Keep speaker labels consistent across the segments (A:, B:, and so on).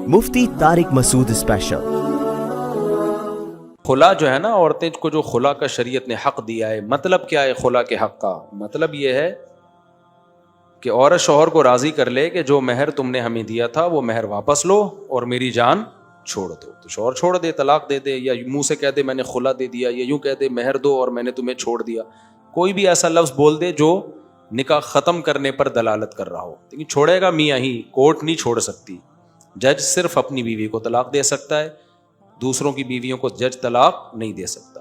A: مفتی طارق مسعود special.
B: خلا جو ہے نا، عورتیں کو جو خلا کا شریعت نے حق دیا ہے، مطلب کیا ہے خلا کے حق کا؟ مطلب یہ ہے کہ عورت شوہر کو راضی کر لے کہ جو مہر تم نے ہمیں دیا تھا وہ مہر واپس لو اور میری جان چھوڑ دو، تو شوہر چھوڑ دے، طلاق دے دے، یا منہ سے کہہ دے میں نے خلا دے دیا، یا یوں کہہ دے مہر دو اور میں نے تمہیں چھوڑ دیا، کوئی بھی ایسا لفظ بول دے جو نکاح ختم کرنے پر دلالت کر رہا ہو، لیکن چھوڑے گا میاں ہی، کورٹ نہیں چھوڑ سکتی۔ جج صرف اپنی بیوی کو طلاق دے سکتا ہے، دوسروں کی بیویوں کو جج طلاق نہیں دے سکتا۔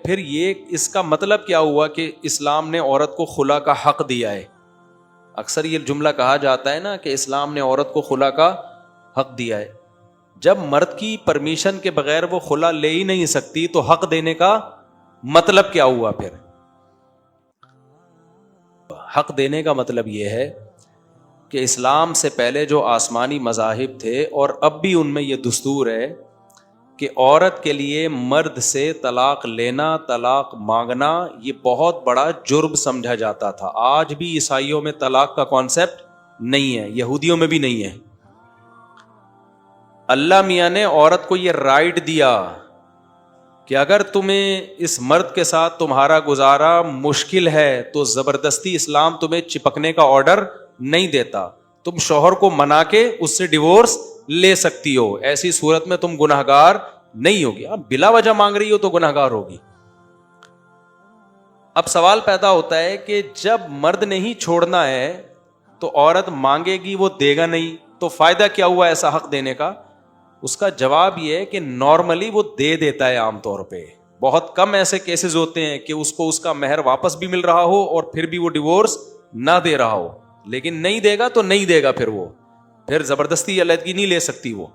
B: پھر یہ اس کا مطلب کیا ہوا کہ اسلام نے عورت کو خلا کا حق دیا ہے؟ اکثر یہ جملہ کہا جاتا ہے نا کہ اسلام نے عورت کو خلا کا حق دیا ہے۔ جب مرد کی پرمیشن کے بغیر وہ خلا لے ہی نہیں سکتی تو حق دینے کا مطلب کیا ہوا؟ پھر حق دینے کا مطلب یہ ہے کہ اسلام سے پہلے جو آسمانی مذاہب تھے، اور اب بھی ان میں یہ دستور ہے کہ عورت کے لیے مرد سے طلاق لینا، طلاق مانگنا یہ بہت بڑا جرم سمجھا جاتا تھا۔ آج بھی عیسائیوں میں طلاق کا کانسیپٹ نہیں ہے، یہودیوں میں بھی نہیں ہے۔ اللہ میاں نے عورت کو یہ رائٹ دیا کہ اگر تمہیں اس مرد کے ساتھ تمہارا گزارا مشکل ہے تو زبردستی اسلام تمہیں چپکنے کا آرڈر نہیں دیتا، تم شوہر کو منا کے اس سے ڈیورس لے سکتی ہو، ایسی صورت میں تم گناہگار نہیں ہوگی۔ اب بلا وجہ مانگ رہی ہو تو گناہگار ہوگی۔ اب سوال پیدا ہوتا ہے کہ جب مرد نے ہی چھوڑنا ہے تو عورت مانگے گی، وہ دے گا نہیں، تو فائدہ کیا ہوا ایسا حق دینے کا؟ اس کا جواب یہ ہے کہ نارملی وہ دے دیتا ہے۔ عام طور پہ بہت کم ایسے کیسز ہوتے ہیں کہ اس کو اس کا مہر واپس بھی مل رہا ہو اور پھر بھی وہ ڈیورس نہ دے رہا ہو، لیکن نہیں دے گا تو نہیں دے گا، پھر زبردستی علیحدگی نہیں لے سکتی وہ۔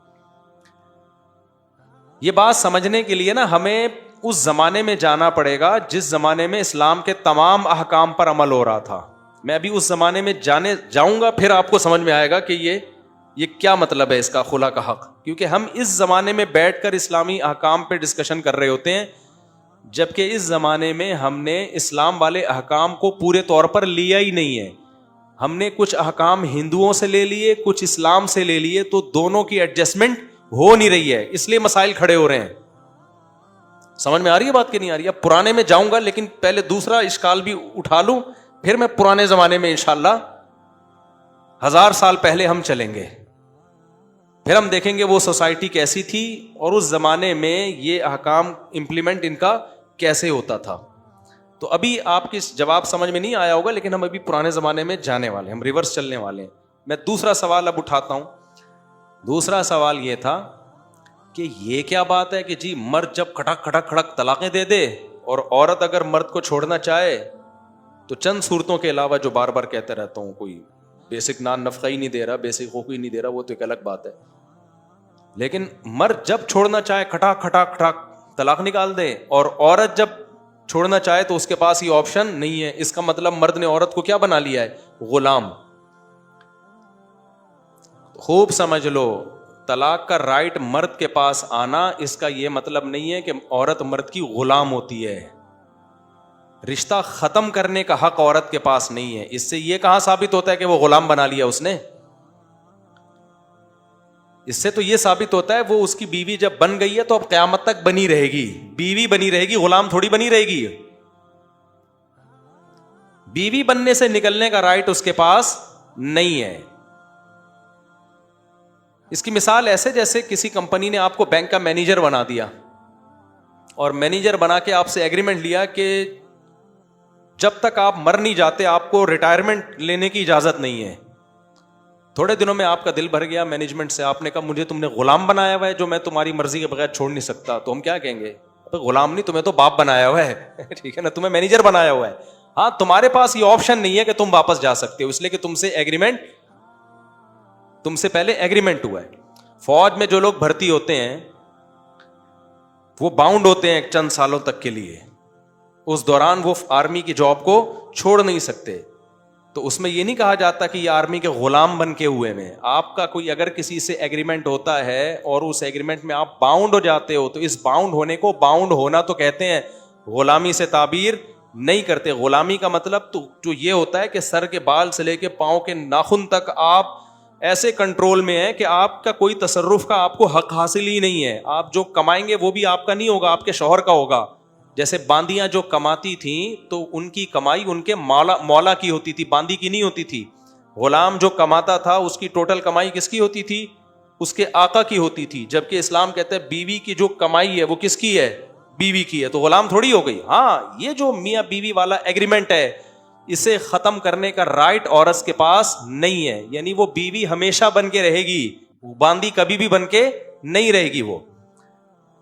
B: یہ بات سمجھنے کے لیے نا ہمیں اس زمانے میں جانا پڑے گا جس زمانے میں اسلام کے تمام احکام پر عمل ہو رہا تھا۔ میں ابھی اس زمانے میں جاؤں گا، پھر آپ کو سمجھ میں آئے گا کہ یہ کیا مطلب ہے اس کا خلا کا حق، کیونکہ ہم اس زمانے میں بیٹھ کر اسلامی احکام پہ ڈسکشن کر رہے ہوتے ہیں، جبکہ اس زمانے میں ہم نے اسلام والے احکام کو پورے طور پر لیا ہی نہیں ہے۔ ہم نے کچھ احکام ہندوؤں سے لے لیے، کچھ اسلام سے لے لیے، تو دونوں کی ایڈجسٹمنٹ ہو نہیں رہی ہے، اس لیے مسائل کھڑے ہو رہے ہیں۔ سمجھ میں آ رہی ہے بات کہ نہیں آ رہی ہے؟ اب پرانے میں جاؤں گا، لیکن پہلے دوسرا اشکال بھی اٹھا لوں، پھر میں پرانے زمانے میں انشاءاللہ 1000 سال پہلے ہم چلیں گے، پھر ہم دیکھیں گے وہ سوسائٹی کیسی تھی اور اس زمانے میں یہ احکام امپلیمنٹ ان کا کیسے ہوتا تھا۔ تو ابھی آپ کی جواب سمجھ میں نہیں آیا ہوگا، لیکن ہم ابھی پرانے زمانے میں جانے والے ہیں، ہم ریورس چلنے والے ہیں۔ میں دوسرا سوال اب اٹھاتا ہوں۔ دوسرا سوال یہ تھا کہ یہ کیا بات ہے کہ جی مرد جب کھٹک کھٹک کھٹک طلاقیں دے دے، اور عورت اگر مرد کو چھوڑنا چاہے تو چند صورتوں کے علاوہ جو بار بار کہتے رہتا ہوں، کوئی بیسک نان نفقہ ہی نہیں دے رہا، بیسک حقوق ہی نہیں دے رہا، وہ تو ایک الگ بات ہے، لیکن مرد جب چھوڑنا چاہے کھٹاک کھٹاک کھٹاک طلاق نکال دے، اور عورت جب چھوڑنا چاہے تو اس کے پاس یہ آپشن نہیں ہے، اس کا مطلب مرد نے عورت کو کیا بنا لیا ہے؟ غلام۔ خوب سمجھ لو، طلاق کا رائٹ مرد کے پاس آنا، اس کا یہ مطلب نہیں ہے کہ عورت مرد کی غلام ہوتی ہے۔ رشتہ ختم کرنے کا حق عورت کے پاس نہیں ہے۔ اس سے یہ کہاں ثابت ہوتا ہے کہ وہ غلام بنا لیا اس نے؟ اس سے تو یہ ثابت ہوتا ہے وہ اس کی بیوی جب بن گئی ہے تو اب قیامت تک بنی رہے گی، بیوی بنی رہے گی، غلام تھوڑی بنی رہے گی۔ بیوی بننے سے نکلنے کا رائٹ اس کے پاس نہیں ہے۔ اس کی مثال ایسے جیسے کسی کمپنی نے آپ کو بینک کا مینیجر بنا دیا، اور مینیجر بنا کے آپ سے ایگریمنٹ لیا کہ جب تک آپ مر نہیں جاتے آپ کو ریٹائرمنٹ لینے کی اجازت نہیں ہے۔ تھوڑے دنوں میں آپ کا دل بھر گیا مینجمنٹ سے، آپ نے کہا مجھے تم نے غلام بنایا ہوا ہے جو میں تمہاری مرضی کے بغیر چھوڑ نہیں سکتا، تو ہم کیا کہیں گے؟ غلام نہیں، تمہیں تو باپ بنایا ہوا ہے، ٹھیک ہے نا، تمہیں مینیجر بنایا ہوا ہے۔ ہاں، تمہارے پاس یہ آپشن نہیں ہے کہ تم واپس جا سکتے ہو، اس لیے کہ تم سے پہلے ایگریمنٹ ہوا ہے۔ فوج میں جو لوگ بھرتی ہوتے ہیں وہ باؤنڈ ہوتے ہیں چند سالوں تک کے لیے، اس دوران وہ آرمی کی جاب کو چھوڑ نہیں سکتے، تو اس میں یہ نہیں کہا جاتا کہ یہ آرمی کے غلام بن کے ہوئے میں۔ آپ کا کوئی اگر کسی سے ایگریمنٹ ہوتا ہے اور اس ایگریمنٹ میں آپ باؤنڈ ہو جاتے ہو، تو اس باؤنڈ ہونے کو باؤنڈ ہونا تو کہتے ہیں، غلامی سے تعبیر نہیں کرتے۔ غلامی کا مطلب تو جو یہ ہوتا ہے کہ سر کے بال سے لے کے پاؤں کے ناخن تک آپ ایسے کنٹرول میں ہے کہ آپ کا کوئی تصرف کا آپ کو حق حاصل ہی نہیں ہے. آپ جو کمائیں گے وہ بھی آپ کا نہیں ہوگا, آپ کے شوہر کا ہوگا. جیسے باندیاں جو کماتی تھیں تو ان کی کمائی ان کے مولا کی ہوتی تھی, باندی کی نہیں ہوتی تھی. غلام جو کماتا تھا اس کی ٹوٹل کمائی کس کی ہوتی تھی؟ اس کے آقا کی ہوتی تھی. جبکہ اسلام کہتا ہے بیوی کی جو کمائی ہے وہ کس کی ہے؟ بیوی کی ہے. تو غلام تھوڑی ہو گئی. ہاں, یہ جو میاں بیوی والا ایگریمنٹ ہے اسے ختم کرنے کا رائٹ عورت کے پاس نہیں ہے. یعنی وہ بیوی ہمیشہ بن کے رہے گی, باندی کبھی بھی بن کے نہیں رہے گی وہ.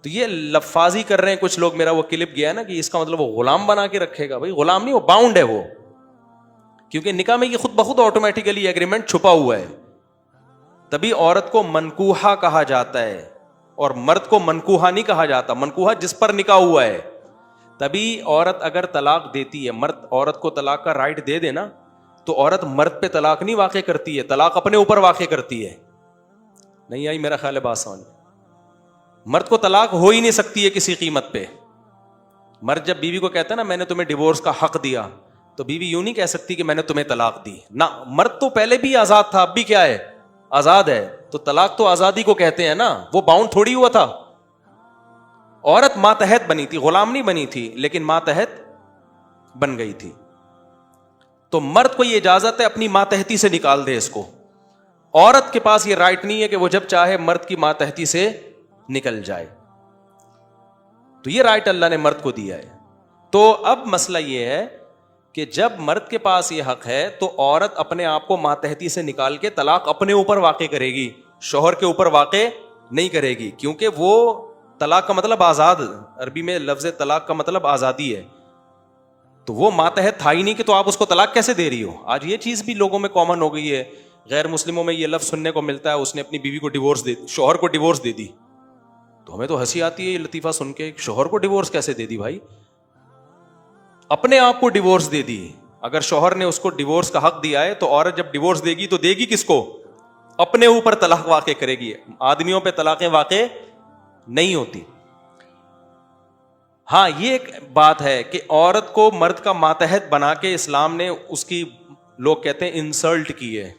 B: تو یہ لفاظی کر رہے ہیں کچھ لوگ, میرا وہ کلپ گیا نا کہ اس کا مطلب وہ غلام بنا کے رکھے گا. بھائی غلام نہیں, وہ باؤنڈ ہے وہ, کیونکہ نکاح میں یہ خود بخود آٹومیٹیکلی ایگریمنٹ چھپا ہوا ہے. تبھی عورت کو منکوحہ کہا جاتا ہے اور مرد کو منکوحہ نہیں کہا جاتا. منکوحہ جس پر نکاح ہوا ہے. تبھی عورت اگر طلاق دیتی ہے, مرد عورت کو طلاق کا رائٹ دے دے نا, تو عورت مرد پہ طلاق نہیں واقع کرتی ہے, طلاق اپنے اوپر واقع کرتی ہے. نہیں آئی میرا خیال ہے بات سمجھ؟ مرد کو طلاق ہو ہی نہیں سکتی ہے کسی قیمت پہ. مرد جب بیوی کو کہتا ہے نا میں نے تمہیں ڈیورس کا حق دیا, تو بیوی یوں نہیں کہہ سکتی کہ میں نے تمہیں طلاق دی. نہ, مرد تو پہلے بھی آزاد تھا, اب بھی کیا ہے؟ آزاد ہے. تو طلاق تو آزادی کو کہتے ہیں نا, وہ باؤنڈ تھوڑی ہوا تھا. عورت ماتحت بنی تھی, غلام نہیں بنی تھی, لیکن ماتحت بن گئی تھی. تو مرد کو یہ اجازت ہے اپنی ماتحتی سے نکال دے اس کو. عورت کے پاس یہ رائٹ نہیں ہے کہ وہ جب چاہے مرد کی ماتحتی سے نکل جائے. تو یہ رائٹ اللہ نے مرد کو دیا ہے. تو اب مسئلہ یہ ہے کہ جب مرد کے پاس یہ حق ہے تو عورت اپنے آپ کو ماتحتی سے نکال کے طلاق اپنے اوپر واقع کرے گی, شوہر کے اوپر واقع نہیں کرے گی. کیونکہ وہ طلاق کا مطلب آزاد, عربی میں لفظ طلاق کا مطلب آزادی ہے. تو وہ ماتحت تھا ہی نہیں کہ تو آپ اس کو طلاق کیسے دے رہی ہو. آج یہ چیز بھی لوگوں میں کامن ہو گئی ہے. غیر مسلموں میں یہ لفظ سننے کو ملتا ہے, اس نے اپنی بیوی کو ڈیورس دے دی, شوہر کو ڈیورس دے دی. تو ہمیں تو ہنسی آتی ہے یہ لطیفہ سن کے, شوہر کو ڈیورس کیسے دے دی بھائی؟ اپنے آپ کو ڈیورس دے دی. اگر شوہر نے اس کو ڈیورس کا حق دیا ہے تو عورت جب ڈیورس دے گی تو دے گی کس کو؟ اپنے اوپر طلاق واقع کرے گی. آدمیوں پہ طلاقیں واقع نہیں ہوتی. ہاں, یہ ایک بات ہے کہ عورت کو مرد کا ماتحت بنا کے اسلام نے اس کی, لوگ کہتے ہیں انسلٹ کی ہے,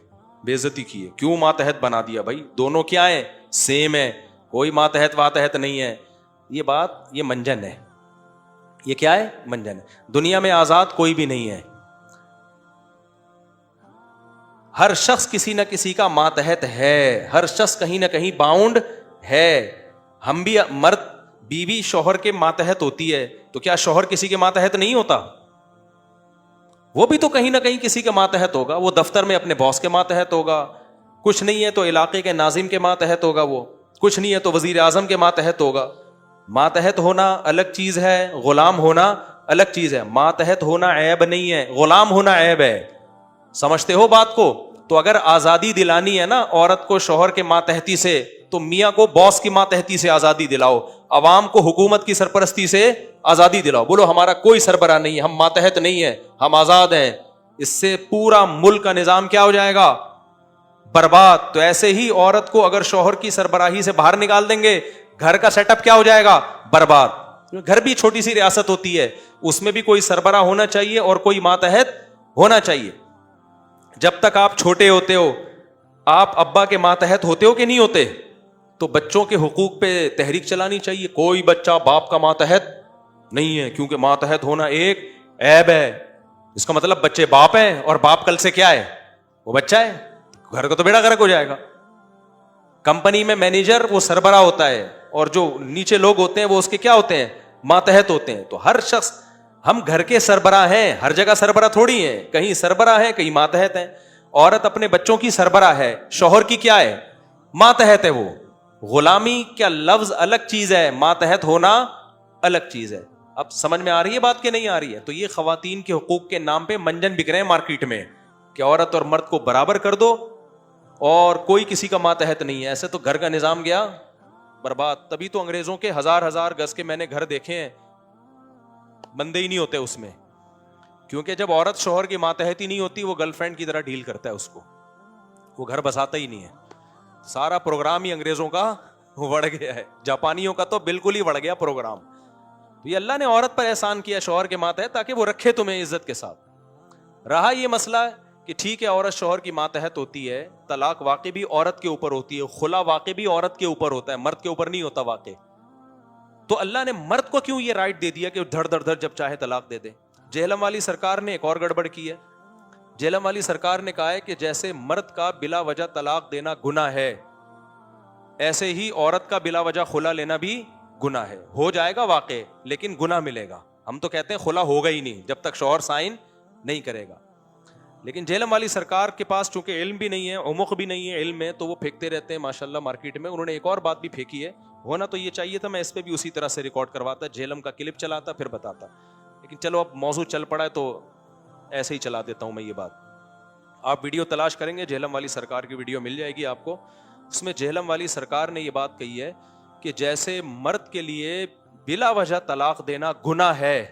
B: بے عزتی کی ہے. کیوں ماتحت بنا دیا بھائی؟ دونوں کیا ہیں؟ سیم ہے, کوئی ماتحت واتحت نہیں ہے. یہ بات, یہ منجن ہے. یہ کیا ہے؟ منجن ہے. دنیا میں آزاد کوئی بھی نہیں ہے. ہر شخص کسی نہ کسی کا ماتحت ہے, ہر شخص کہیں نہ کہیں باؤنڈ ہے. ہم بھی, مرد بیوی شوہر کے ماتحت ہوتی ہے, تو کیا شوہر کسی کے ماتحت نہیں ہوتا؟ وہ بھی تو کہیں نہ کہیں کسی کے ماتحت ہوگا. وہ دفتر میں اپنے باس کے ماتحت ہوگا, کچھ نہیں ہے تو علاقے کے ناظم کے ماتحت ہوگا, وہ کچھ نہیں ہے تو وزیر اعظم کے ماتحت ہوگا. ماتحت ہونا الگ چیز ہے, غلام ہونا الگ چیز ہے. ماتحت ہونا عیب نہیں ہے, غلام ہونا عیب ہے. سمجھتے ہو بات کو؟ تو اگر آزادی دلانی ہے نا عورت کو شوہر کے ماتحتی سے, تو میاں کو باس کی ماتحتی سے آزادی دلاؤ, عوام کو حکومت کی سرپرستی سے آزادی دلاؤ. بولو ہمارا کوئی سربراہ نہیں ہے, ہم ماتحت نہیں ہیں, ہم آزاد ہیں. اس سے پورا ملک کا نظام کیا ہو جائے گا؟ برباد. تو ایسے ہی عورت کو اگر شوہر کی سربراہی سے باہر نکال دیں گے, گھر کا سیٹ اپ کیا ہو جائے گا؟ برباد. گھر بھی چھوٹی سی ریاست ہوتی ہے, اس میں بھی کوئی سربراہ ہونا چاہیے اور کوئی ماتحت ہونا چاہیے. جب تک آپ چھوٹے ہوتے ہو, آپ ابا کے ماتحت ہوتے ہو کہ نہیں ہوتے؟ تو بچوں کے حقوق پہ تحریک چلانی چاہیے. کوئی بچہ باپ کا ماتحت نہیں ہے, کیونکہ ماتحت ہونا ایک عیب ہے. اس کا مطلب بچے باپ ہیں, اور باپ کل سے کیا ہے؟ وہ بچہ ہے. گھر کا تو بیڑا غرق ہو جائے گا. کمپنی میں مینیجر وہ سربراہ ہوتا ہے, اور جو نیچے لوگ ہوتے ہیں وہ اس کے کیا ہوتے ہیں؟ ماتحت ہوتے ہیں. تو ہر شخص, ہم گھر کے سربراہ ہیں, ہر جگہ سربراہ تھوڑی ہیں, کہیں سربراہ ہیں کہیں ماتحت ہیں. عورت اپنے بچوں کی سربراہ ہے, شوہر کی کیا ہے؟ ماتحت ہے. وہ غلامی کا لفظ الگ چیز ہے, ماتحت ہونا الگ چیز ہے. اب سمجھ میں آ رہی ہے بات کہ نہیں آ رہی ہے؟ تو یہ خواتین کے حقوق کے نام پہ منجن بک رہے ہیں مارکیٹ میں کہ عورت اور مرد کو برابر کر دو اور کوئی کسی کا ماتحت نہیں ہے. ایسے تو گھر کا نظام گیا برباد. تبھی تو انگریزوں کے ہزار گز کے میں نے گھر دیکھے ہیں, بندے ہی نہیں ہوتے اس میں, کیونکہ جب عورت شوہر کی ماتحت ہی نہیں ہوتی, وہ گرل فرینڈ کی طرح ڈیل کرتا ہے اس کو, وہ گھر بساتا ہی نہیں ہے. سارا پروگرام ہی انگریزوں کا بڑھ گیا ہے, جاپانیوں کا تو بالکل ہی بڑھ گیا پروگرام. تو یہ اللہ نے عورت پر احسان کیا شوہر کے ماتحت, تاکہ وہ رکھے تمہیں عزت کے ساتھ. رہا یہ مسئلہ کہ ٹھیک ہے عورت شوہر کی ماتحت ہوتی ہے, طلاق واقع بھی عورت کے اوپر ہوتی ہے, خلا واقع بھی عورت کے اوپر ہوتا ہے, مرد کے اوپر نہیں ہوتا واقع. تو اللہ نے مرد کو کیوں یہ رائٹ دے دیا کہ دھڑ دھڑ دھڑ جب چاہے طلاق دے دے؟ جہلم والی سرکار نے ایک اور گڑبڑ کی ہے. جہلم والی سرکار نے کہا ہے کہ جیسے مرد کا بلا وجہ طلاق دینا گناہ ہے, ایسے ہی عورت کا بلا وجہ خلا لینا بھی گناہ ہے. ہو جائے گا واقع لیکن گناہ ملے گا. ہم تو کہتے ہیں خلا ہوگا ہی نہیں جب تک شوہر سائن نہیں کرے گا. لیکن جہلم والی سرکار کے پاس چونکہ علم بھی نہیں ہے, عمق بھی نہیں ہے علم میں, تو وہ پھینکتے رہتے ہیں ماشاءاللہ مارکیٹ میں. انہوں نے ایک اور بات بھی پھینکی ہے, ہونا تو یہ چاہیے تھا میں اس پہ بھی اسی طرح سے ریکارڈ کرواتا, جہلم کا کلپ چلاتا پھر بتاتا, لیکن چلو اب موضوع چل پڑا ہے تو ایسے ہی چلا دیتا ہوں میں یہ بات. آپ ویڈیو تلاش کریں گے جہلم والی سرکار کی ویڈیو مل جائے گی آپ کو. اس میں جہلم والی سرکار نے یہ بات کہی ہے کہ جیسے مرد کے لیے بلا وجہ طلاق دینا گناہ ہے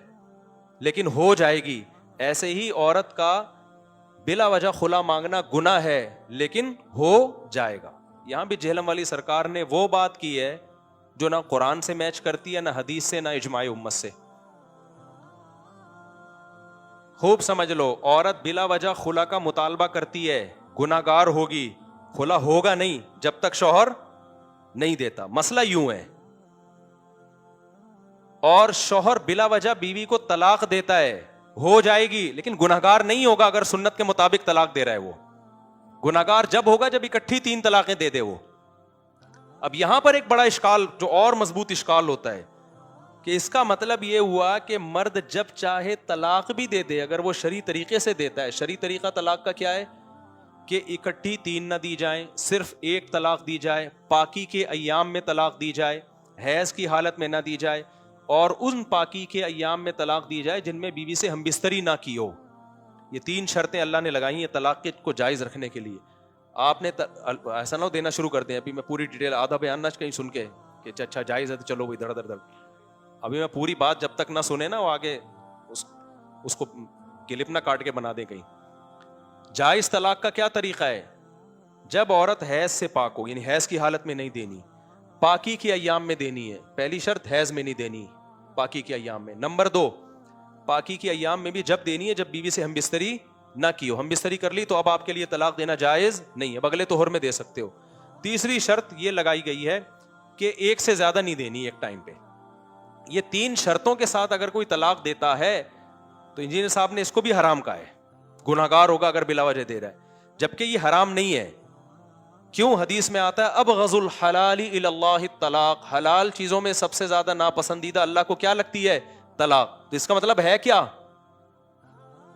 B: لیکن ہو جائے گی, ایسے ہی عورت کا بلا وجہ خلا مانگنا گناہ ہے لیکن ہو جائے گا. یہاں بھی جہلم والی سرکار نے وہ بات کی ہے جو نہ قرآن سے میچ کرتی ہے, نہ حدیث سے, نہ اجماع امت سے. خوب سمجھ لو, عورت بلا وجہ خلا کا مطالبہ کرتی ہے گناہگار ہوگی, خلا ہوگا نہیں جب تک شوہر نہیں دیتا. مسئلہ یوں ہے, اور شوہر بلا وجہ بیوی کو طلاق دیتا ہے, ہو جائے گی لیکن گناہگار نہیں ہوگا اگر سنت کے مطابق طلاق دے رہا ہے. وہ گناہگار جب ہوگا جب اکٹھی 3 طلاقیں دے دے وہ. اب یہاں پر ایک بڑا اشکال, جو اور مضبوط اشکال ہوتا ہے, کہ اس کا مطلب یہ ہوا کہ مرد جب چاہے طلاق بھی دے دے اگر وہ شرعی طریقے سے دیتا ہے. شرعی طریقہ طلاق کا کیا ہے کہ اکٹھی 3 نہ دی جائیں, صرف 1 طلاق دی جائے, پاکی کے ایام میں طلاق دی جائے, حیض کی حالت میں نہ دی جائے, اور ان پاکی کے ایام میں طلاق دی جائے جن میں بیوی سے ہم بستری نہ کی ہو. یہ 3 شرطیں اللہ نے لگائی ہیں طلاق کو جائز رکھنے کے لیے. آپ نے ایسا نہ دینا شروع کر دیں, ابھی میں پوری ڈیٹیل آدھا بیان نہ کہیں سن کے کہ اچھا جائز ہے تو چلو بھائی دھڑ دھڑ دھڑ, ابھی میں پوری بات جب تک نہ سنے نا وہ آگے اس کو کلپ نہ کاٹ کے بنا دیں کہیں. جائز طلاق کا کیا طریقہ ہے؟ جب عورت حیض سے پاک ہو, یعنی حیض کی حالت میں نہیں دینی, پاکی کے ایام میں دینی ہے. پہلی شرط حیض میں نہیں دینی, پاکی کے ایام میں. نمبر 2, پاکی کے ایام میں بھی جب دینی ہے جب بیوی سے ہم بستری نہ کی ہو. ہم بستری کر لی تو اب آپ کے لیے طلاق دینا جائز نہیں ہے, اگلے طہر میں دے سکتے ہو. تیسری شرط یہ لگائی گئی ہے کہ 1 سے زیادہ نہیں دینی ایک ٹائم پہ. یہ 3 شرطوں کے ساتھ اگر کوئی طلاق دیتا ہے تو انجینئر صاحب نے اس کو بھی حرام کہا ہے, گناہگار ہوگا اگر بلا وجہ دے رہا ہے, جبکہ یہ حرام نہیں ہے. کیوں؟ حدیث میں آتا ہے ابغض الحلال الی اللہ الطلاق, حلال چیزوں میں سب سے زیادہ ناپسندیدہ اللہ کو کیا لگتی ہے؟ طلاق. تو اس کا مطلب ہے کیا؟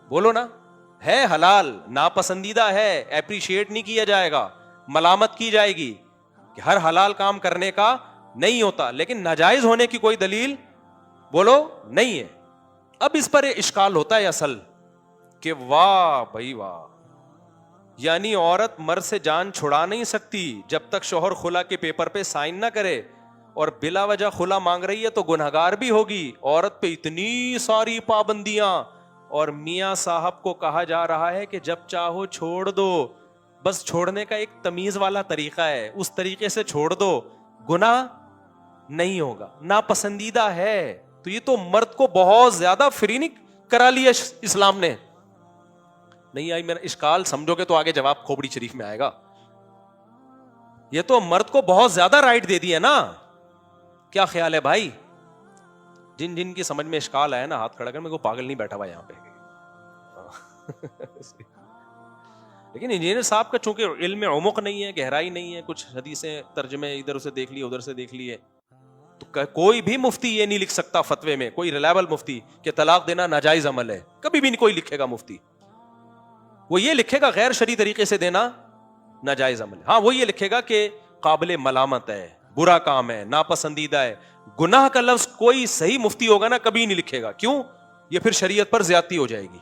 B: بولو نا, ہے حلال, ناپسندیدہ ہے, اپریشیٹ نہیں کیا جائے گا, ملامت کی جائے گی کہ ہر حلال کام کرنے کا نہیں ہوتا, لیکن ناجائز ہونے کی کوئی دلیل بولو نہیں ہے. اب اس پر اشکال ہوتا ہے اصل کہ واہ بھائی واہ, یعنی عورت مرد سے جان چھڑا نہیں سکتی جب تک شوہر خلا کے پیپر پہ سائن نہ کرے, اور بلا وجہ خلا مانگ رہی ہے تو گنہگار بھی ہوگی. عورت پہ اتنی ساری پابندیاں, اور میاں صاحب کو کہا جا رہا ہے کہ جب چاہو چھوڑ دو, بس چھوڑنے کا ایک تمیز والا طریقہ ہے, اس طریقے سے چھوڑ دو, گناہ نہیں ہوگا, ناپسندیدہ ہے. تو یہ تو مرد کو بہت زیادہ فری نہیں کرا لیا اسلام نے. نہیں آئی میرا اشکال سمجھو گے تو آگے جواب کھوپڑی شریف میں آئے گا. یہ تو مرد کو بہت زیادہ رائٹ دے دیا نا. کیا خیال ہے بھائی؟ جن جن کی سمجھ میں اشکال آیا نا ہاتھ کھڑا کر, میں کو پاگل نہیں بیٹھا ہوا یہاں پہ. لیکن انجینئر صاحب کا چونکہ علم میں عمق نہیں ہے, گہرائی نہیں ہے, کچھ حدیثیں ترجمے ادھر سے دیکھ لیے ادھر سے دیکھ لیے, تو کوئی بھی مفتی یہ نہیں لکھ سکتا فتوے میں, کوئی ریلائبل مفتی, کہ طلاق دینا ناجائز عمل ہے. کبھی بھی نہیں کوئی لکھے گا مفتی. وہ یہ لکھے گا غیر شرعی طریقے سے دینا ناجائز عمل ہے. ہاں وہ یہ لکھے گا کہ قابل ملامت ہے, برا کام ہے, ناپسندیدہ ہے. گناہ کا لفظ کوئی صحیح مفتی ہوگا نا کبھی نہیں لکھے گا. کیوں؟ یہ پھر شریعت پر زیادتی ہو جائے گی.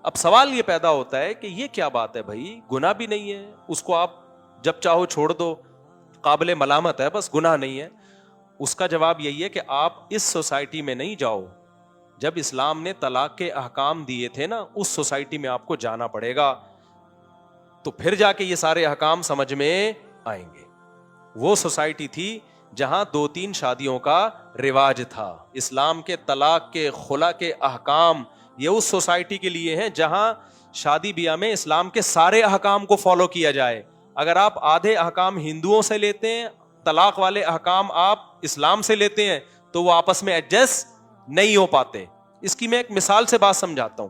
B: اب سوال یہ پیدا ہوتا ہے کہ یہ کیا بات ہے بھائی, گناہ بھی نہیں ہے, اس کو آپ جب چاہو چھوڑ دو, قابل ملامت ہے, بس گناہ نہیں ہے. اس کا جواب یہی ہے کہ آپ اس سوسائٹی میں نہیں جاؤ, جب اسلام نے طلاق کے احکام دیے تھے نا, اس سوسائٹی میں آپ کو جانا پڑے گا, تو پھر جا کے یہ سارے احکام سمجھ میں آئیں گے. وہ سوسائٹی تھی جہاں 2-3 شادیوں کا رواج تھا. اسلام کے طلاق کے خلا کے احکام یہ اس سوسائٹی کے لیے ہیں جہاں شادی بیاہ میں اسلام کے سارے احکام کو فالو کیا جائے. اگر آپ آدھے احکام ہندوؤں سے لیتے ہیں, طلاق والے احکام آپ اسلام سے لیتے ہیں, تو وہ آپس میں ایڈجسٹ نہیں ہو پاتے. اس کی میں ایک مثال سے بات سمجھاتا ہوں.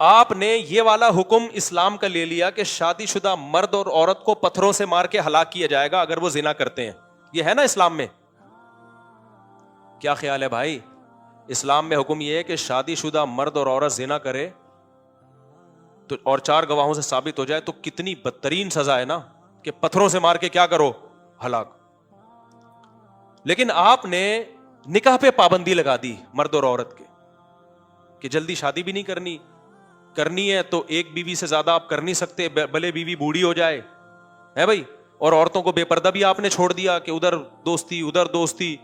B: آپ نے یہ والا حکم اسلام کا لے لیا کہ شادی شدہ مرد اور عورت کو پتھروں سے مار کے ہلاک کیا جائے گا اگر وہ زنا کرتے ہیں. یہ ہے نا اسلام میں. کیا خیال ہے بھائی؟ اسلام میں حکم یہ ہے کہ شادی شدہ مرد اور عورت زنا کرے تو اور 4 گواہوں سے ثابت ہو جائے تو کتنی بدترین سزا ہے نا, کہ پتھروں سے مار کے کیا کرو, ہلاک. لیکن آپ نے نکاح پہ پابندی لگا دی مرد اور عورت کے, کہ جلدی شادی بھی نہیں کرنی ہے تو ایک بیوی سے زیادہ آپ کر نہیں سکتے, بھلے بیوی بوڑھی ہو جائے, ہے بھائی. اور عورتوں کو بے پردہ بھی آپ نے چھوڑ دیا کہ ادھر دوستی.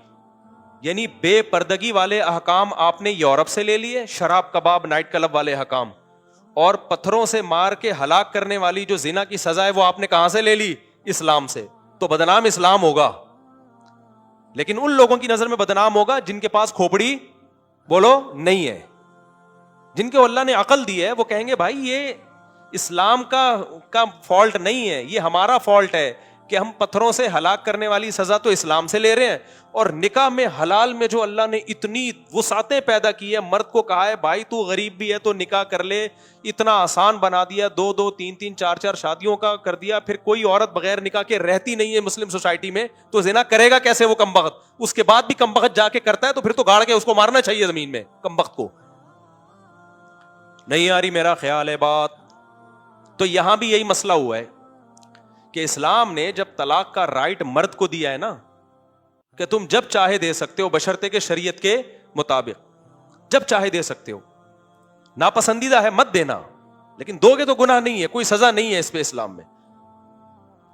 B: یعنی بے پردگی والے احکام آپ نے یورپ سے لے لیے, شراب کباب نائٹ کلب والے احکام, اور پتھروں سے مار کے ہلاک کرنے والی جو زنا کی سزا ہے وہ آپ نے کہاں سے لے لی؟ اسلام سے. تو بدنام اسلام ہوگا, لیکن ان لوگوں کی نظر میں بدنام ہوگا جن کے پاس کھوپڑی بولو نہیں ہے, جن کو اللہ نے عقل دی ہے. وہ کہیں گے بھائی یہ اسلام کا فالٹ نہیں ہے, یہ ہمارا فالٹ ہے کہ ہم پتھروں سے ہلاک کرنے والی سزا تو اسلام سے لے رہے ہیں, اور نکاح میں حلال میں جو اللہ نے اتنی وسعتیں پیدا کی ہے, مرد کو کہا ہے بھائی تو غریب بھی ہے تو نکاح کر لے, اتنا آسان بنا دیا, 2 3 4 شادیوں کا کر دیا. پھر کوئی عورت بغیر نکاح کے رہتی نہیں ہے مسلم سوسائٹی میں, تو زنا کرے گا کیسے وہ کمبخت؟ اس کے بعد بھی کمبخت جا کے کرتا ہے تو پھر تو گاڑ کے اس کو مارنا چاہیے زمین میں کمبخت کو. نہیں آ رہی میرا خیال ہے بات؟ تو یہاں بھی یہی مسئلہ ہوا ہے کہ اسلام نے جب طلاق کا رائٹ مرد کو دیا ہے نا, کہ تم جب چاہے دے سکتے ہو بشرطے کہ شریعت کے مطابق جب چاہے دے سکتے ہو, ناپسندیدہ ہے مت دینا, لیکن دو گے تو گناہ نہیں ہے, کوئی سزا نہیں ہے اس پہ اسلام میں.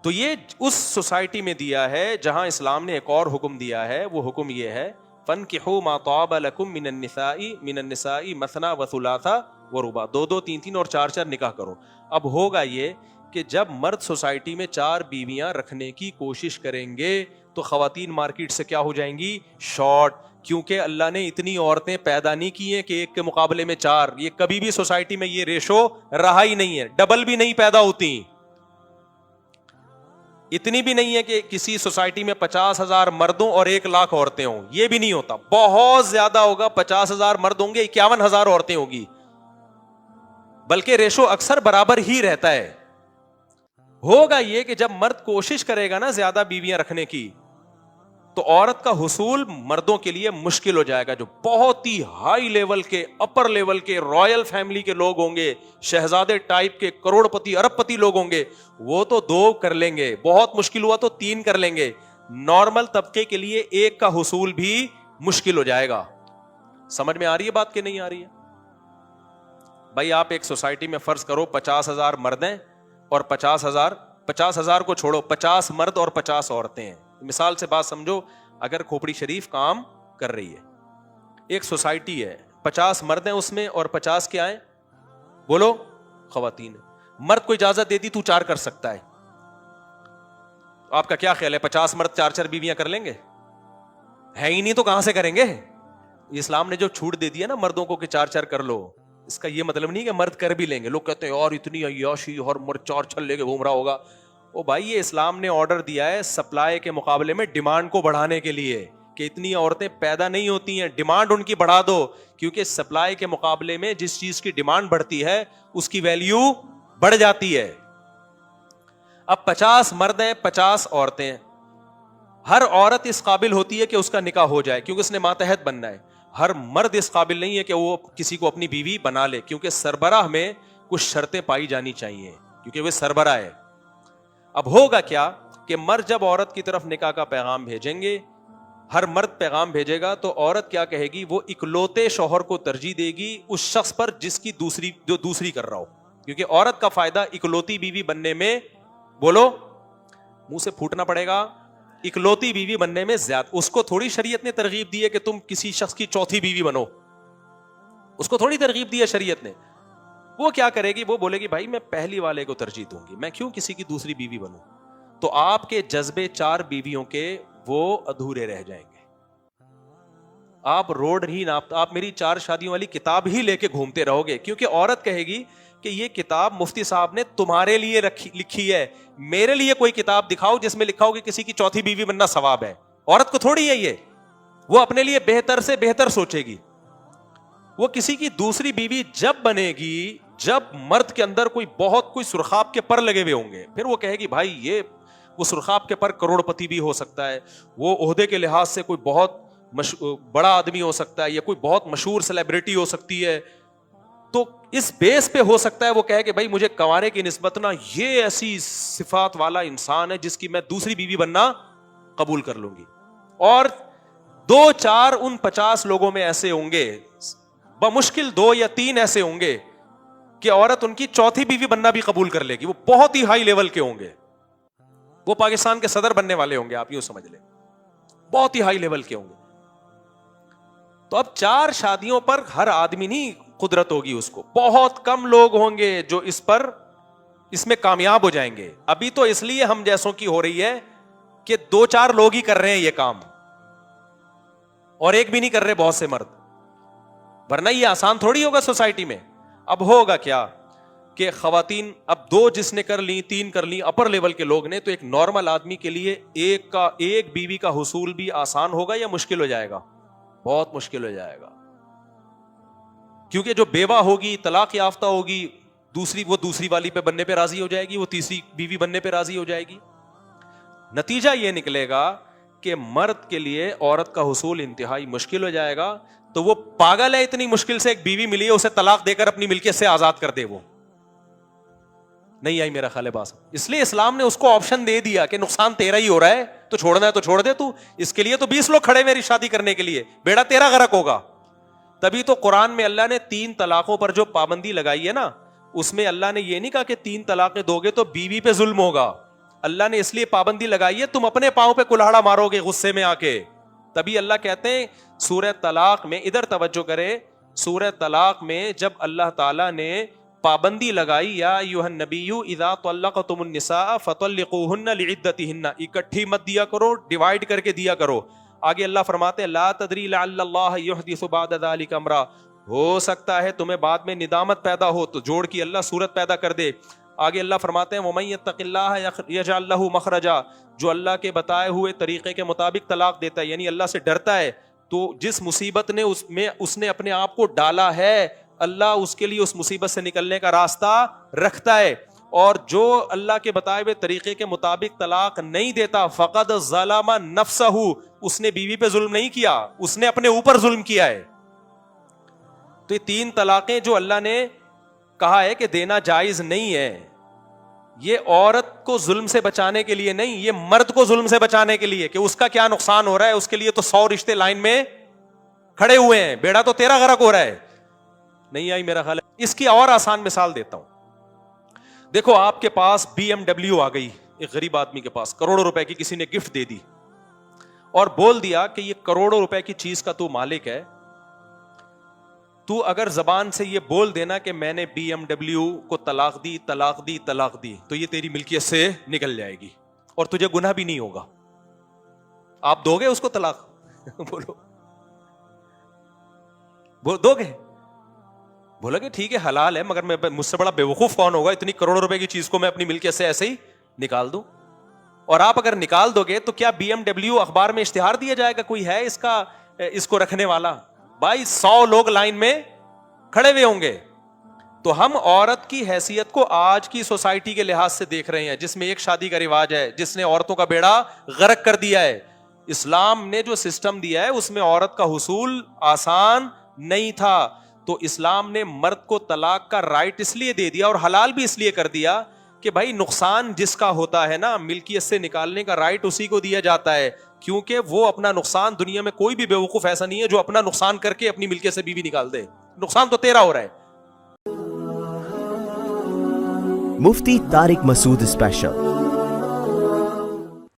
B: تو یہ اس سوسائٹی میں دیا ہے جہاں اسلام نے ایک اور حکم دیا ہے. وہ حکم یہ ہے فَانْكِحُوا مَا طَابَ لَكُم مِّنَ النِّسَاءِ مَثْنَىٰ وَثُلَاثَ وَرُبَاع, 2 3 3 اور 4 4 نکاح کرو. اب ہوگا یہ کہ جب مرد سوسائٹی میں 4 بیویاں رکھنے کی کوشش کریں گے تو خواتین مارکیٹ سے کیا ہو جائیں گی؟ شارٹ. کیونکہ اللہ نے اتنی عورتیں پیدا نہیں کی ہیں کہ ایک کے مقابلے میں 4. یہ کبھی بھی سوسائٹی میں یہ ریشو رہا ہی نہیں ہے, ڈبل بھی نہیں پیدا ہوتی. اتنی بھی نہیں ہے کہ کسی سوسائٹی میں 50,000 مردوں اور 1,00,000 عورتیں ہوں, یہ بھی نہیں ہوتا. بہت زیادہ ہوگا, 50,000 مرد ہوں گے, 51,000 عورتیں ہوگی, بلکہ ریشو اکثر برابر ہی رہتا ہے. ہوگا یہ کہ جب مرد کوشش کرے گا نا زیادہ بیویاں رکھنے کی, تو عورت کا حصول مردوں کے لیے مشکل ہو جائے گا. جو بہت ہی ہائی لیول کے, اپر لیول کے, رائل فیملی کے لوگ ہوں گے, شہزادے ٹائپ کے, کروڑ پتی ارب پتی لوگ ہوں گے, وہ تو 2 کر لیں گے, بہت مشکل ہوا تو 3 کر لیں گے. نارمل طبقے کے لیے 1 کا حصول بھی مشکل ہو جائے گا. سمجھ میں آ رہی ہے بات کہ نہیں آ رہی ہے؟ بھائی آپ ایک سوسائٹی میں فرض کرو 50,000 مرد ہیں اور 50,000 کو چھوڑو, 50 مرد اور 50 عورتیں ہیں. مثال سے بات سمجھو, اگر کھوپڑی شریف کام کر رہی ہے, ایک سوسائٹی ہے, 50 مرد ہیں اس میں اور 50 کیا ہیں بولو خواتین. مرد کو اجازت دے دی تو 4 کر سکتا ہے, آپ کا کیا خیال ہے 50 مرد 4 بیویاں کر لیں گے؟ ہے ہی نہیں تو کہاں سے کریں گے؟ اسلام نے جو چھوٹ دے دیا نا مردوں کو کہ 4 کر لو, اس کا یہ مطلب نہیں کہ مرد کر بھی لیں گے. لوگ کہتے ہیں یار اتنی عیاشی اور مرد 4 چھل لے کے گھوم رہا ہوگا. او بھائی یہ اسلام نے آرڈر دیا ہے سپلائی کے مقابلے میں ڈیمانڈ کو بڑھانے کے لیے, کہ اتنی عورتیں پیدا نہیں ہوتی ہیں, ڈیمانڈ ان کی بڑھا دو, کیونکہ سپلائی کے مقابلے میں جس چیز کی ڈیمانڈ بڑھتی ہے اس کی ویلیو بڑھ جاتی ہے. اب 50 مرد ہیں 50 عورتیں ہیں, ہر عورت اس قابل ہوتی ہے کہ اس کا نکاح ہو جائے کیونکہ اس نے ماتحت بننا ہے. ہر مرد اس قابل نہیں ہے کہ وہ کسی کو اپنی بیوی بنا لے, کیونکہ سربراہ میں کچھ شرطیں پائی جانی چاہیے کیونکہ وہ سربراہ ہے. اب ہوگا کیا کہ مرد جب عورت کی طرف نکاح کا پیغام بھیجیں گے, ہر مرد پیغام بھیجے گا تو عورت کیا کہے گی؟ وہ اکلوتے شوہر کو ترجیح دے گی اس شخص پر جس کی دوسری کر رہا ہو, کیونکہ عورت کا فائدہ اکلوتی بیوی بننے میں, بولو منہ سے پھوٹنا پڑے گا, اکلوتی بیوی بننے میں زیادہ. اس کو تھوڑی شریعت نے ترغیب دی ہے کہ تم کسی شخص کی 4تھی بیوی بنو, اس کو تھوڑی ترغیب دی ہے شریعت نے. وہ کیا کرے گی؟ وہ بولے گی بھائی میں پہلی والے کو ترجیح دوں گی, میں کیوں کسی کی دوسری بیوی بنوں. تو آپ کے جذبے 4 بیویوں کے وہ ادھورے رہ جائیں گے, آپ روڈ ہی ناپتے, آپ میری 4 شادیوں والی کتاب ہی لے کے گھومتے رہو گے, کیونکہ عورت کہے گی کہ یہ کتاب مفتی صاحب نے تمہارے لیے لکھی ہے, میرے لیے کوئی کتاب دکھاؤ جس میں لکھا ہو کہ کسی کی چوتھی بیوی بننا ثواب ہے. عورت کو تھوڑی ہے یہ, وہ اپنے لیے بہتر سے بہتر سوچے گی. وہ کسی کی دوسری بیوی جب بنے گی جب مرد کے اندر کوئی سرخاب کے پر لگے ہوئے ہوں گے, پھر وہ کہے گی بھائی یہ وہ سرخاب کے پر کروڑ پتی بھی ہو سکتا ہے, وہ عہدے کے لحاظ سے کوئی بہت بڑا آدمی ہو سکتا ہے, یا کوئی بہت مشہور سیلیبریٹی ہو سکتی ہے, تو اس بیس پہ ہو سکتا ہے وہ کہے کہ بھائی مجھے کنوارے کی نسبت نا یہ ایسی صفات والا انسان ہے جس کی میں دوسری بیوی بننا قبول کر لوں گی. اور 2-4 ان 50 لوگوں میں ایسے ہوں گے, بمشکل 2 یا 3 ایسے ہوں گے کہ عورت ان کی چوتھی بیوی بننا بھی قبول کر لے گی. وہ بہت ہی ہائی لیول کے ہوں گے, وہ پاکستان کے صدر بننے والے ہوں گے, آپ یوں سمجھ لیں, بہت ہی ہائی لیول کے ہوں گے. تو اب 4 شادیوں پر ہر آدمی نہیں قدرت ہوگی اس کو, بہت کم لوگ ہوں گے جو اس میں کامیاب ہو جائیں گے. ابھی تو اس لیے ہم جیسوں کی ہو رہی ہے کہ 2-4 لوگ ہی کر رہے ہیں یہ کام, اور ایک بھی نہیں کر رہے بہت سے مرد, ورنہ یہ آسان تھوڑی ہوگا سوسائٹی میں. اب ہوگا کیا کہ خواتین اب 2 جس نے کر لی 3 کر لی اپر لیول کے لوگ نے, تو ایک نارمل آدمی کے لیے ایک بیوی کا حصول بھی آسان ہوگا یا مشکل ہو جائے گا؟ بہت مشکل ہو جائے گا, کیونکہ جو بیوہ ہوگی طلاق یافتہ ہوگی وہ دوسری والی پہ بننے پہ راضی ہو جائے گی, وہ تیسری بیوی بننے پہ راضی ہو جائے گی. نتیجہ یہ نکلے گا کہ مرد کے لیے عورت کا حصول انتہائی مشکل ہو جائے گا. تو وہ پاگل ہے, اتنی مشکل سے ایک بیوی ملی ہے اسے طلاق دے کر اپنی ملکیت سے آزاد کر دے. وہ نہیں آئی میرا خیال ہے بات, اس لیے اسلام نے اس کو آپشن دے دیا کہ نقصان تیرا ہی ہو رہا ہے, تو چھوڑنا ہے تو چھوڑ دے, تو اس کے لیے تو 20 لوگ کھڑے میری شادی کرنے کے لیے, بیڑا تیرا غرق ہوگا. تبھی تو قرآن میں اللہ نے 3 طلاقوں پر جو پابندی لگائی ہے نا, اس میں اللہ نے یہ نہیں کہا کہ 3 طلاقیں دو گے تو بیوی پہ ظلم ہوگا. اللہ نے اس لیے پابندی لگائی ہے تم اپنے پاؤں پہ کلہاڑا مارو گے غصے میں آ کے. تبھی اللہ کہتے ہیں سورہ طلاق میں, ادھر توجہ کرے, سورہ طلاق میں جب اللہ تعالیٰ نے پابندی لگائی یا ایھا النبی اذا طلقتم النساء فطلقوهن لعدتهن, اکٹھی مت دیا کرو, ڈیوائڈ کر کے دیا کرو. آگے اللہ فرماتے ہیں لا تدری لعل اللہ یحدث بعد ذلک امرا, ہو سکتا ہے تمہیں بعد میں ندامت پیدا ہو تو جوڑ کی اللہ صورت پیدا کر دے. آگے اللہ فرماتے ہیں ومن یتق اللہ یجعل لہ مخرجا, جو اللہ کے بتائے ہوئے طریقے کے مطابق طلاق دیتا ہے, یعنی اللہ سے ڈرتا ہے, تو جس مصیبت نے اس نے اپنے آپ کو ڈالا ہے اللہ اس کے لیے اس مصیبت سے نکلنے کا راستہ رکھتا ہے. اور جو اللہ کے بتائے ہوئے طریقے کے مطابق طلاق نہیں دیتا فقد ظلم نفسہ, اس نے بیوی پہ ظلم نہیں کیا, اس نے اپنے اوپر ظلم کیا ہے. تو یہ 3 طلاقیں جو اللہ نے کہا ہے کہ دینا جائز نہیں ہے, یہ عورت کو ظلم سے بچانے کے لیے نہیں, یہ مرد کو ظلم سے بچانے کے لیے کہ اس کا کیا نقصان ہو رہا ہے, اس کے لیے تو 100 رشتے لائن میں کھڑے ہوئے ہیں, بیڑا تو تیرا غرق ہو رہا ہے. نہیں آئی میرا خیال ہے. اس کی اور آسان مثال دیتا ہوں. دیکھو آپ کے پاس BMW آ گئی, ایک غریب آدمی کے پاس کروڑوں روپے کی کسی نے گفٹ دے دی اور بول دیا کہ یہ کروڑوں روپے کی چیز کا تو مالک ہے, تو اگر زبان سے یہ بول دینا کہ میں نے BMW کو طلاق دی تو یہ تیری ملکیت سے نکل جائے گی اور تجھے گناہ بھی نہیں ہوگا. آپ دو گے اس کو طلاق؟ بولو دو گے؟ بولا کہ ٹھیک ہے حلال ہے, مگر مجھ سے بڑا بیوقوف کون ہوگا اتنی کروڑوں روپے کی چیز کو میں اپنی ملکیت سے ایسے ہی نکال دوں. اور آپ اگر نکال دو گے تو کیا BMW اخبار میں اشتہار دیا جائے گا کوئی ہے اس کو رکھنے والا؟ بھائی 100 لوگ لائن میں کھڑے ہوئے ہوں گے. تو ہم عورت کی حیثیت کو آج کی سوسائٹی کے لحاظ سے دیکھ رہے ہیں جس میں ایک شادی کا رواج ہے جس نے عورتوں کا بیڑا غرق کر دیا ہے. اسلام نے جو سسٹم دیا ہے اس میں عورت کا حصول آسان نہیں تھا, تو اسلام نے مرد کو طلاق کا رائٹ اس لیے دے دیا اور حلال بھی اس لیے کر دیا کہ بھائی نقصان جس کا ہوتا ہے نا ملکیت سے نکالنے کا رائٹ اسی کو دیا جاتا ہے, کیونکہ وہ اپنا نقصان, دنیا میں کوئی بھی بیوقوف ایسا نہیں ہے جو اپنا نقصان کر کے اپنی ملکیت سے بیوی نکال دے, نقصان تو تیرا ہو رہا ہے.
A: مفتی طارق مسعود اسپیشل